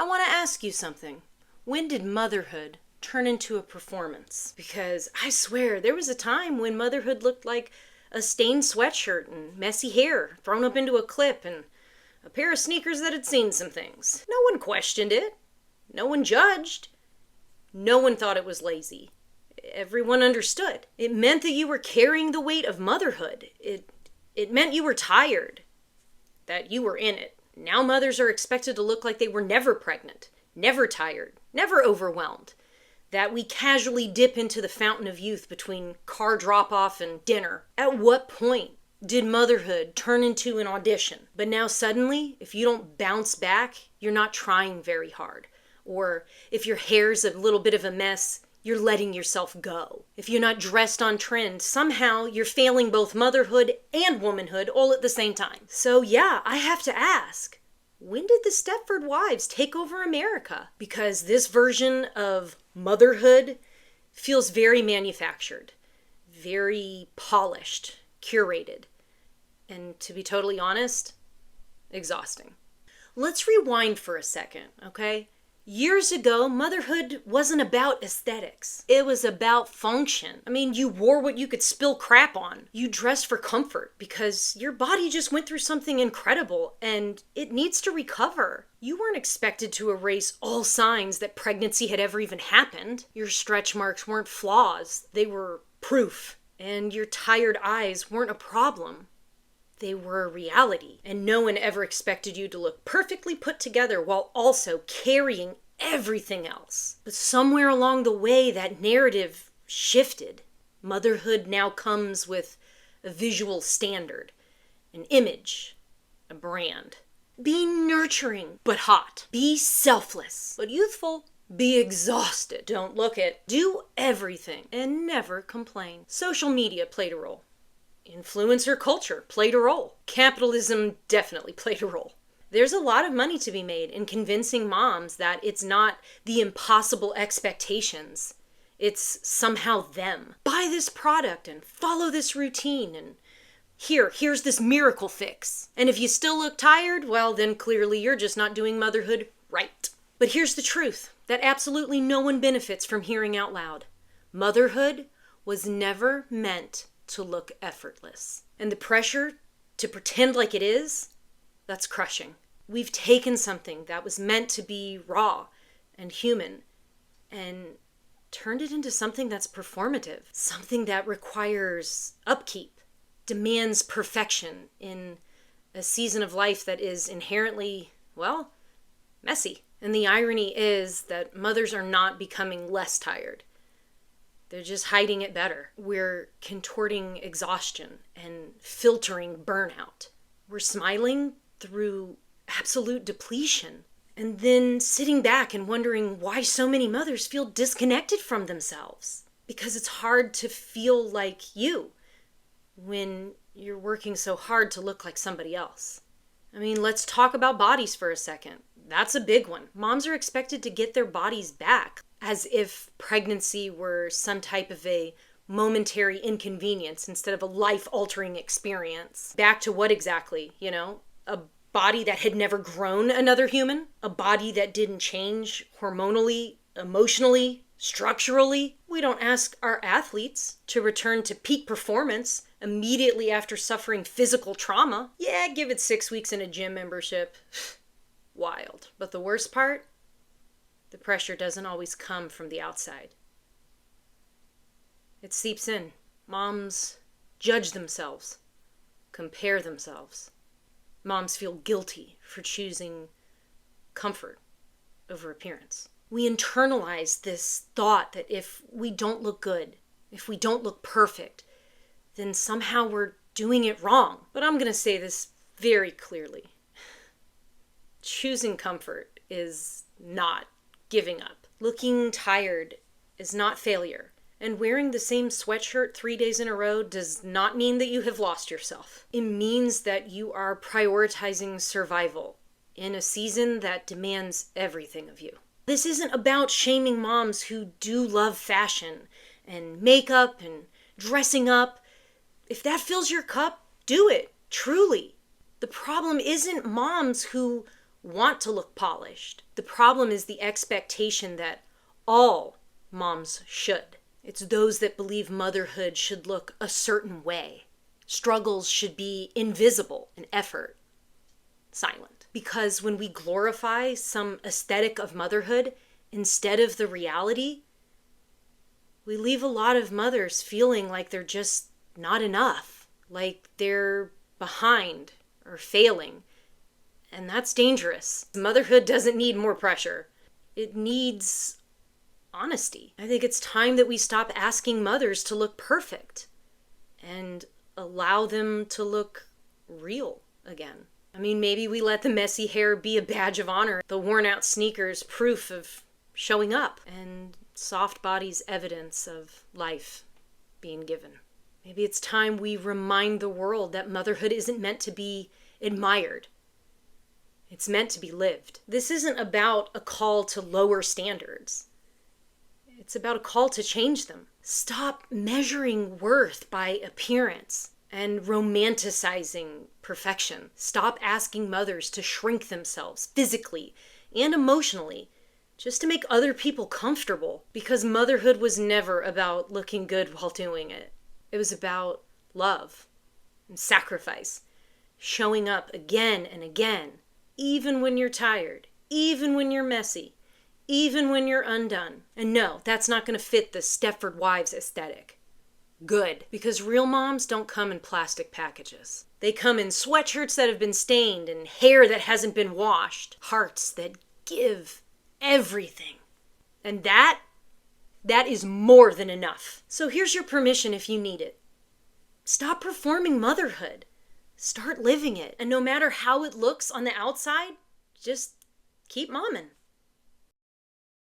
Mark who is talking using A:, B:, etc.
A: I want to ask you something. When did motherhood turn into a performance? Because I swear there was a time when motherhood looked like a stained sweatshirt and messy hair thrown up into a clip and a pair of sneakers that had seen some things. No one questioned it. No one judged. No one thought it was lazy. Everyone understood. It meant that you were carrying the weight of motherhood. It meant you were tired. That you were in it. Now mothers are expected to look like they were never pregnant, never tired, never overwhelmed. That we casually dip into the fountain of youth between car drop-off and dinner. At what point did motherhood turn into an audition? But now suddenly, if you don't bounce back, you're not trying very hard. Or if your hair's a little bit of a mess, you're letting yourself go. If you're not dressed on trend, somehow you're failing both motherhood and womanhood all at the same time. So yeah, I have to ask, when did the Stepford Wives take over America? Because this version of motherhood feels very manufactured, very polished, curated, and to be totally honest, exhausting. Let's rewind for a second, okay? Years ago, motherhood wasn't about aesthetics. It was about function. I mean, you wore what you could spill crap on. You dressed for comfort because your body just went through something incredible and it needs to recover. You weren't expected to erase all signs that pregnancy had ever even happened. Your stretch marks weren't flaws. They were proof. And your tired eyes weren't a problem. They were a reality, and no one ever expected you to look perfectly put together while also carrying everything else. But somewhere along the way, that narrative shifted. Motherhood now comes with a visual standard, an image, a brand. Be nurturing, but hot. Be selfless, but youthful. Be exhausted. Don't look it. Do everything, and never complain. Social media played a role. Influencer culture played a role. Capitalism definitely played a role. There's a lot of money to be made in convincing moms that it's not the impossible expectations. It's somehow them. Buy this product and follow this routine and here's this miracle fix. And if you still look tired, well, then clearly you're just not doing motherhood right. But here's the truth that absolutely no one benefits from hearing out loud. Motherhood was never meant to look effortless. And the pressure to pretend like it is, that's crushing. We've taken something that was meant to be raw and human and turned it into something that's performative, something that requires upkeep, demands perfection in a season of life that is inherently, well, messy. And the irony is that mothers are not becoming less tired. They're just hiding it better. We're contorting exhaustion and filtering burnout. We're smiling through absolute depletion and then sitting back and wondering why so many mothers feel disconnected from themselves. Because it's hard to feel like you when you're working so hard to look like somebody else. I mean, let's talk about bodies for a second. That's a big one. Moms are expected to get their bodies back, as if pregnancy were some type of a momentary inconvenience instead of a life-altering experience. Back to what exactly, A body that had never grown another human? A body that didn't change hormonally, emotionally, structurally? We don't ask our athletes to return to peak performance immediately after suffering physical trauma. Yeah, give it 6 weeks in a gym membership. Wild. But the worst part? The pressure doesn't always come from the outside. It seeps in. Moms judge themselves, compare themselves. Moms feel guilty for choosing comfort over appearance. We internalize this thought that if we don't look good, if we don't look perfect, then somehow we're doing it wrong. But I'm going to say this very clearly. Choosing comfort is not giving up. Looking tired is not failure. And wearing the same sweatshirt 3 days in a row does not mean that you have lost yourself. It means that you are prioritizing survival in a season that demands everything of you. This isn't about shaming moms who do love fashion and makeup and dressing up. If that fills your cup, do it, truly. The problem isn't moms who want to look polished. The problem is the expectation that all moms should. It's those that believe motherhood should look a certain way. Struggles should be invisible and effort silent. Because when we glorify some aesthetic of motherhood instead of the reality, we leave a lot of mothers feeling like they're just not enough, like they're behind or failing. And that's dangerous. Motherhood doesn't need more pressure. It needs honesty. I think it's time that we stop asking mothers to look perfect and allow them to look real again. I mean, maybe we let the messy hair be a badge of honor, the worn out sneakers proof of showing up, and soft bodies evidence of life being given. Maybe it's time we remind the world that motherhood isn't meant to be admired. It's meant to be lived. This isn't about a call to lower standards. It's about a call to change them. Stop measuring worth by appearance and romanticizing perfection. Stop asking mothers to shrink themselves physically and emotionally just to make other people comfortable, because motherhood was never about looking good while doing it. It was about love and sacrifice, showing up again and again, even when you're tired, even when you're messy, even when you're undone. And no, that's not going to fit the Stepford Wives aesthetic. Good, because real moms don't come in plastic packages. They come in sweatshirts that have been stained and hair that hasn't been washed, hearts that give everything. And that is more than enough. So here's your permission if you need it. Stop performing motherhood. Start living it. And no matter how it looks on the outside, just keep momming.